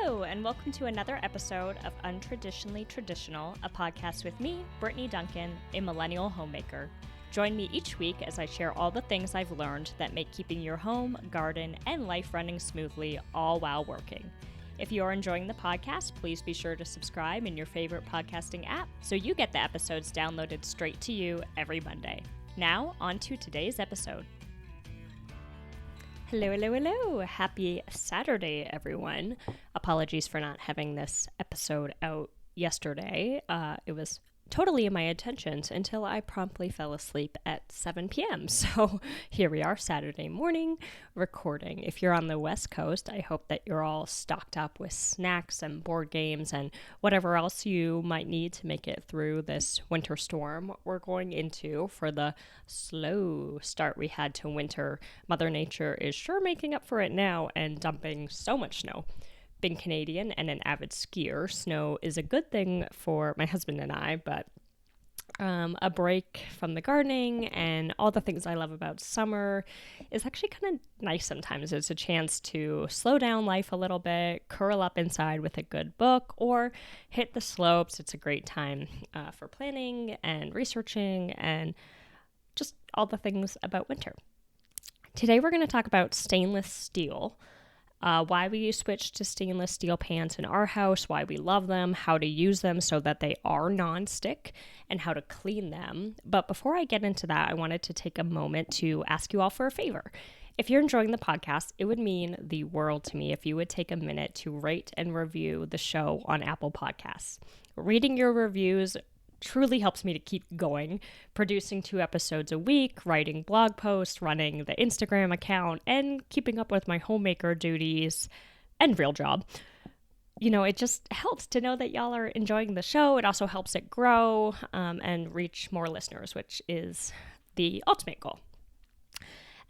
Hello, and welcome to another episode of Untraditionally Traditional, a podcast with me, Brittany Duncan, a millennial homemaker. Join me each week as I share all the things I've learned that make keeping your home, garden, and life running smoothly, all while working. If you are enjoying the podcast, please be sure to subscribe in your favorite podcasting app so you get the episodes downloaded straight to you every Monday. Now, on to today's episode. Hello. Happy Saturday, everyone. Apologies for not having this episode out yesterday. It was totally in my intentions until I promptly fell asleep at 7 p.m. So here we are, Saturday morning, recording. If you're on the West Coast, I hope that you're all stocked up with snacks and board games and whatever else you might need to make it through this winter storm we're going into. For the slow start we had to winter, Mother Nature is sure making up for it now and dumping so much snow. Being Canadian and an avid skier, snow is a good thing for my husband and I, but a break from the gardening and all the things I love about summer is actually kind of nice sometimes. It's a chance to slow down life a little bit, curl up inside with a good book, or hit the slopes. It's a great time for planning and researching and just all the things about winter. Today we're going to talk about stainless steel. Why we switched to stainless steel pans in our house, why we love them, how to use them so that they are nonstick, and how to clean them. But before I get into that, I wanted to take a moment to ask you all for a favor. If you're enjoying the podcast, it would mean the world to me if you would take a minute to rate and review the show on Apple Podcasts. Reading your reviews truly helps me to keep going, producing 2 episodes a week, writing blog posts, running the Instagram account, and keeping up with my homemaker duties and real job. You know, it just helps to know that y'all are enjoying the show. It also helps it grow and reach more listeners, which is the ultimate goal.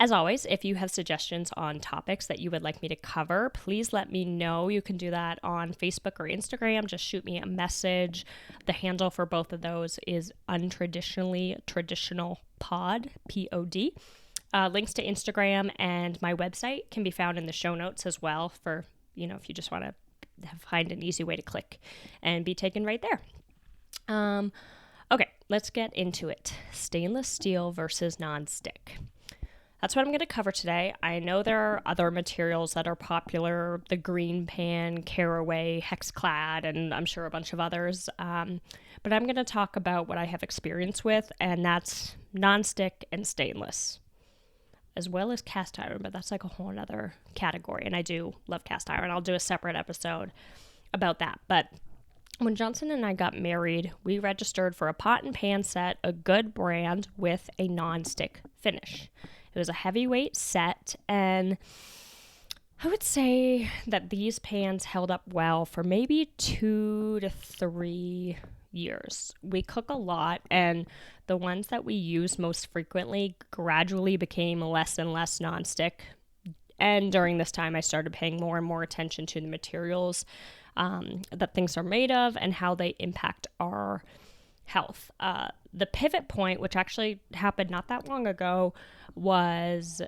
As always, if you have suggestions on topics that you would like me to cover, please let me know. You can do that on Facebook or Instagram. Just shoot me a message. The handle for both of those is Untraditionally Traditional Pod, P-O-D. Links to Instagram and my website can be found in the show notes as well for, if you just want to find an easy way to click and be taken right there. Okay, let's get into it. Stainless steel versus nonstick. That's what I'm going to cover today. I know there are other materials that are popular, the green pan, caraway, hexclad, and I'm sure a bunch of others. But I'm going to talk about what I have experience with, and that's nonstick and stainless, as well as cast iron, but that's like a whole other category. And I do love cast iron. I'll do a separate episode about that. But when Johnson and I got married, we registered for a pot and pan set, a good brand with a nonstick finish. It was a heavyweight set, and I would say that these pans held up well for maybe 2 to 3 years. We cook a lot, and the ones that we use most frequently gradually became less and less nonstick. And during this time, I started paying more and more attention to the materials that things are made of and how they impact our health. The pivot point, which actually happened not that long ago, was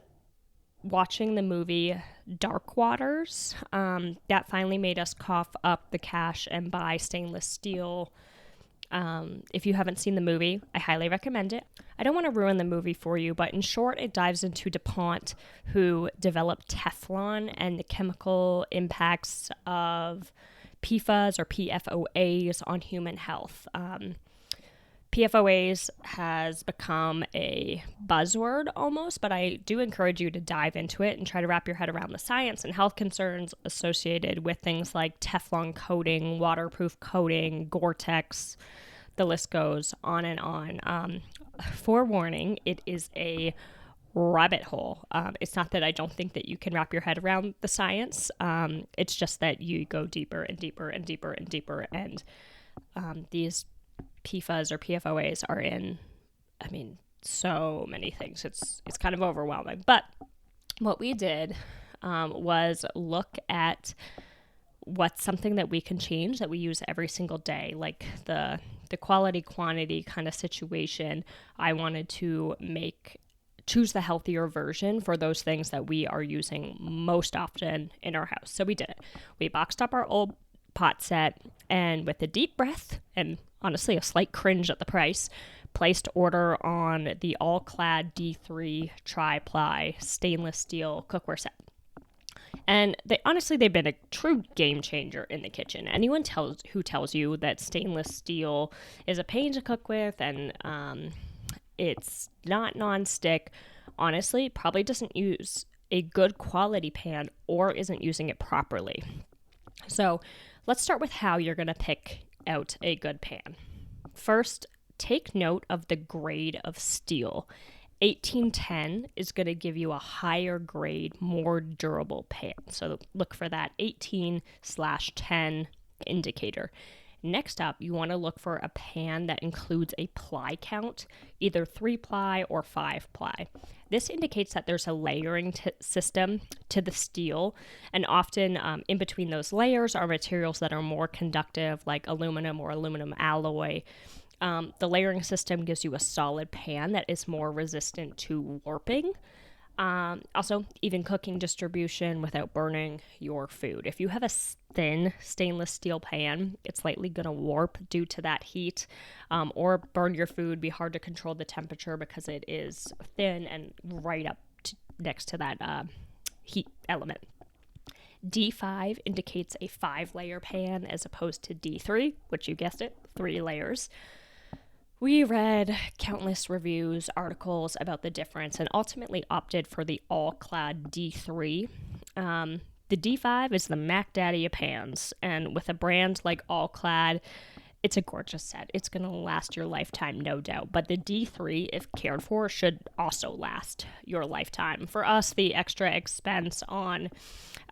watching the movie Dark Waters. That finally made us cough up the cash and buy stainless steel. If you haven't seen the movie, I highly recommend it. I don't want to ruin the movie for you, but in short, it dives into DuPont, who developed Teflon and the chemical impacts of PFAS or PFOAs on human health. PFOAs has become a buzzword almost, but I do encourage you to dive into it and try to wrap your head around the science and health concerns associated with things like Teflon coating, waterproof coating, Gore-Tex. The list goes on and on. Forewarning, it is a rabbit hole. It's not that I don't think that you can wrap your head around the science. It's just that you go deeper and deeper and deeper and deeper, and these PFAS or PFOAs are in, so many things. It's kind of overwhelming. But what we did was look at what's something that we can change that we use every single day, like the quality quantity kind of situation. I wanted to make choose the healthier version for those things that we are using most often in our house. So we did it. We boxed up our old pot set, and with a deep breath and honestly a slight cringe at the price, placed order on the all-clad D3 tri-ply stainless steel cookware set. And they've been a true game changer in the kitchen. Anyone who tells you that stainless steel is a pain to cook with and it's not nonstick, honestly, probably doesn't use a good quality pan or isn't using it properly. So let's start with how you're going to pick out a good pan. First, take note of the grade of steel. 1810 is going to give you a higher grade, more durable pan. So look for that 18/10 indicator. Next up, you want to look for a pan that includes a ply count, either 3-ply or 5-ply. This indicates that there's a layering system to the steel, and often in between those layers are materials that are more conductive, like aluminum or aluminum alloy. The layering system gives you a solid pan that is more resistant to warping. Also, even cooking distribution without burning your food. If you have a thin stainless steel pan, it's likely going to warp due to that heat, or burn your food, be hard to control the temperature because it is thin and right up next to that heat element. D5 indicates a 5-layer pan as opposed to D3, which you guessed it, 3 layers. We read countless reviews, articles about the difference, and ultimately opted for the all-clad D3. The D5 is the Mac Daddy of pans, and with a brand like All-Clad, it's a gorgeous set. It's going to last your lifetime, no doubt. But the D3, if cared for, should also last your lifetime. For us, the extra expense on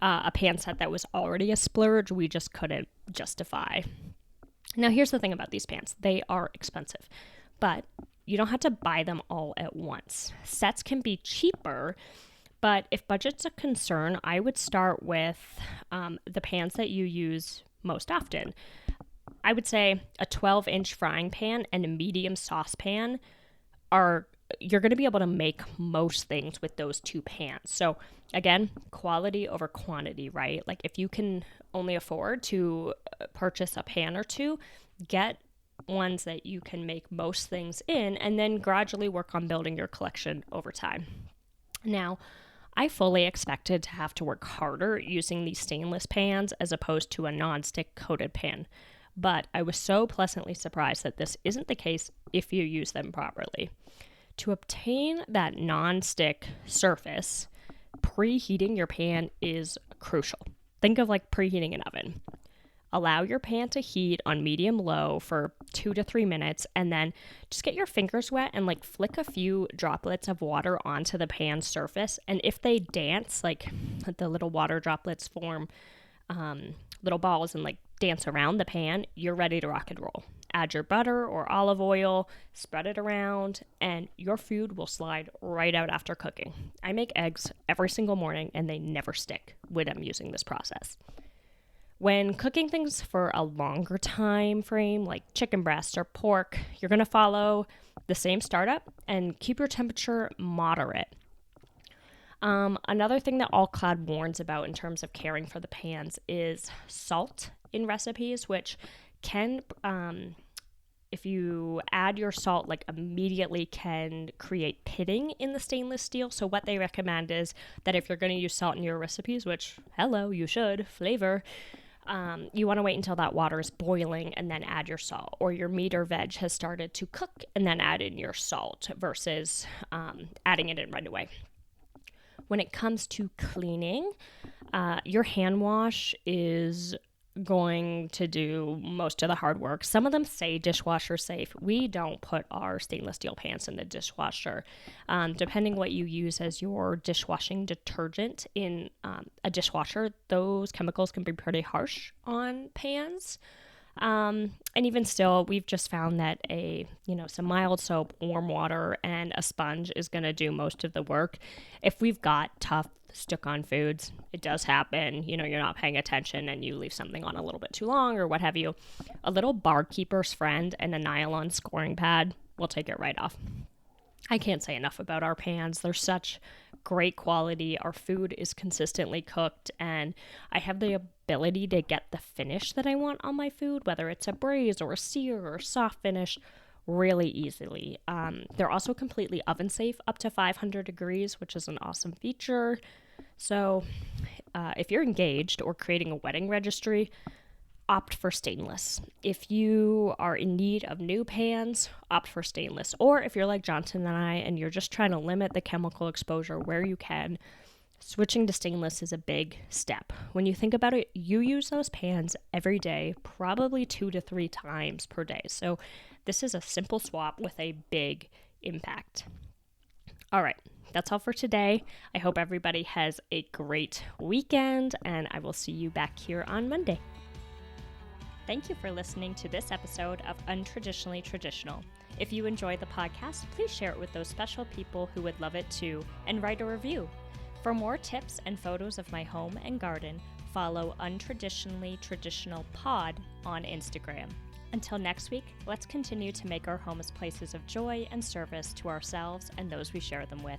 a pan set that was already a splurge, we just couldn't justify. Now, here's the thing about these pans. They are expensive, but you don't have to buy them all at once. Sets can be cheaper, but if budget's a concern, I would start with the pans that you use most often. I would say a 12-inch frying pan and a medium saucepan you're going to be able to make most things with those 2 pans. So again, quality over quantity, right? Like if you can only afford to purchase a pan or 2, get ones that you can make most things in, and then gradually work on building your collection over time. Now, I fully expected to have to work harder using these stainless pans as opposed to a non-stick coated pan. But I was so pleasantly surprised that this isn't the case if you use them properly. To obtain that non-stick surface, preheating your pan is crucial. Think of like preheating an oven. Allow your pan to heat on medium-low for 2 to 3 minutes, and then just get your fingers wet and like flick a few droplets of water onto the pan surface. And if they dance, like the little water droplets form little balls and like dance around the pan, you're ready to rock and roll. Add your butter or olive oil, spread it around, and your food will slide right out after cooking. I make eggs every single morning, and they never stick when I'm using this process. When cooking things for a longer time frame, like chicken breast or pork, you're going to follow the same startup and keep your temperature moderate. Another thing that All-Clad warns about in terms of caring for the pans is salt in recipes, which can, if you add your salt like immediately, can create pitting in the stainless steel. So what they recommend is that if you're going to use salt in your recipes, which, hello, you should, flavor, you want to wait until that water is boiling and then add your salt, or your meat or veg has started to cook and then add in your salt versus adding it in right away. When it comes to cleaning, your hand wash is going to do most of the hard work. Some of them say dishwasher safe. We don't put our stainless steel pans in the dishwasher. Depending what you use as your dishwashing detergent in a dishwasher, those chemicals can be pretty harsh on pans. And even still, we've just found that some mild soap, warm water, and a sponge is going to do most of the work. If we've got tough stuck-on foods, it does happen. You're not paying attention and you leave something on a little bit too long or what have you. A little barkeeper's friend and a nylon scoring pad will take it right off. I can't say enough about our pans. They're such great quality. Our food is consistently cooked, and I have the ability to get the finish that I want on my food, whether it's a braise or a sear or a soft finish, really easily. They're also completely oven safe up to 500 degrees, which is an awesome feature. So, if you're engaged or creating a wedding registry, opt for stainless. If you are in need of new pans, opt for stainless. Or if you're like Johnson and I and you're just trying to limit the chemical exposure where you can, switching to stainless is a big step. When you think about it, you use those pans every day, probably 2 to 3 times per day. So this is a simple swap with a big impact. All right, that's all for today. I hope everybody has a great weekend, and I will see you back here on Monday. Thank you for listening to this episode of Untraditionally Traditional. If you enjoy the podcast, please share it with those special people who would love it too, and write a review. For more tips and photos of my home and garden, follow Untraditionally Traditional Pod on Instagram. Until next week, let's continue to make our homes places of joy and service to ourselves and those we share them with.